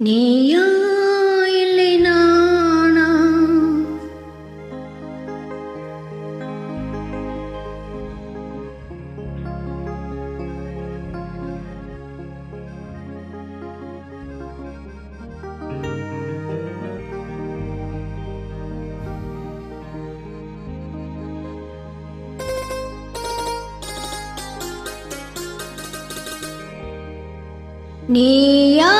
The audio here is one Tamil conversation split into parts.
நீயா இல்லை நானா? நீயா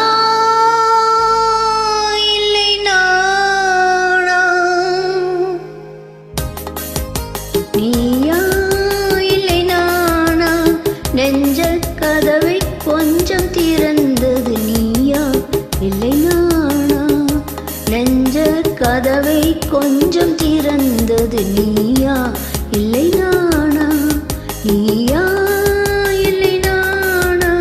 நெஞ்சக் கதவை கொஞ்சம் திறந்தது நீயா இல்லை நானா? நெஞ்சக் கதவை கொஞ்சம் திறந்தது நீயா இல்லை நானா? நீயா இல்லை நானா?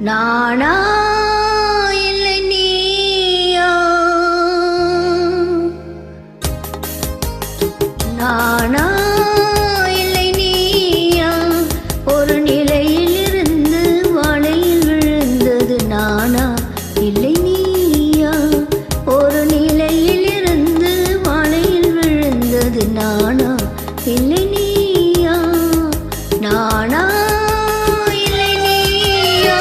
நானா இல்லை நீயா? நானா நானா இல்லை நீயா? ஒரு நிலையில் இருந்து வாழையில் விழுந்தது நானா இல்லை நீயா? நானா இல்லை நீயா?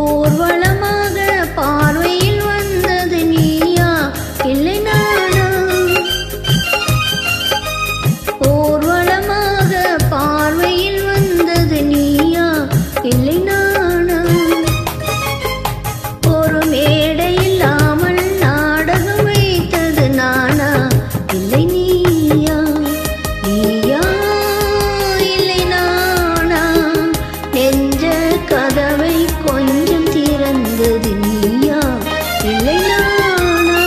ஊர்வலமாக பார்வையில் வந்தது நீயா இல்லை நானா? ஊர்வலமாக பார்வையில் வந்தது நீயா இல்லை நானா? ஒரு மேடை இல்லாமல் நாடகம் வைத்தது நானா இல்லை நீயா? நீயா இல்லை நானா? நெஞ்ச கதவை கொஞ்சம் திறந்தது நீயா இல்லை நானா?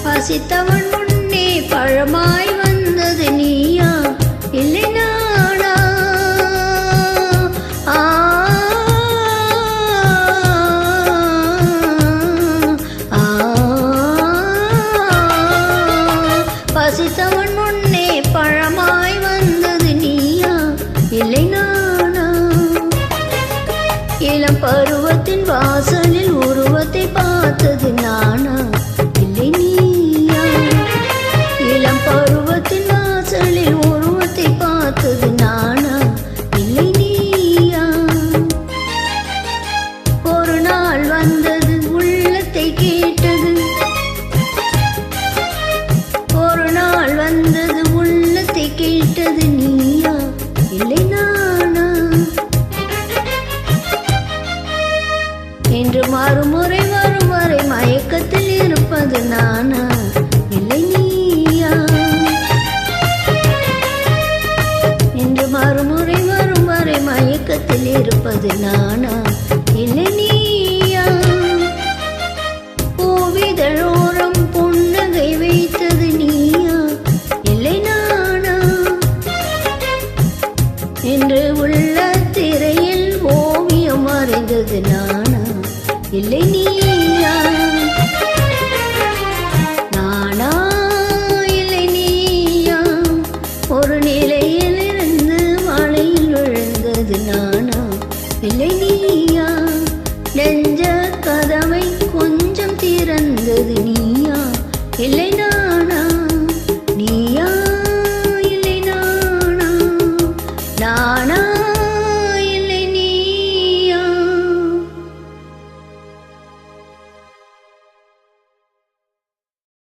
பசித்தவன் முன்னே பழமாய் வந்தது நீயா இல்லை நானா? பசித்தவன் முன்னே பழமாய் வந்தது நீயா இல்லை நானா? இளம் பருவத்தின் வாசலில் உருவத்தை பார்த்தது நானா இல்லை நீயா? இளம் பருவத்தின் வாசலில் உருவத்தை பார்த்தது நானா இல்லை நீயா? ஒரு நாள் வந்தது உள்ளத்தை கேட்டது, ஒரு நாள் வந்தது உள்ளத்தை கேட்டது நீயா இல்லை நானா? என்று மறுமுறை வரும் வரை மயக்கத்தில் இருப்பது நானா இல்லை நீயா? என்று மறுமுறை வரும் வரை மயக்கத்தில் இருப்பது நானா இல்லை நீயா? பூவிதழோரம் புன்னகை வைத்தது நீயா இல்லை நானா? என்று உள்ள திரையில் ஓவியம் வரைந்தது நானா இல்லை நீயா? நானா இல்லை நீயா? ஒரு நிலையில் இருந்து வாழையில் விழுந்தது நானா இல்லை நீயா? நெஞ்ச கதவை கொஞ்சம் திறந்தது நீ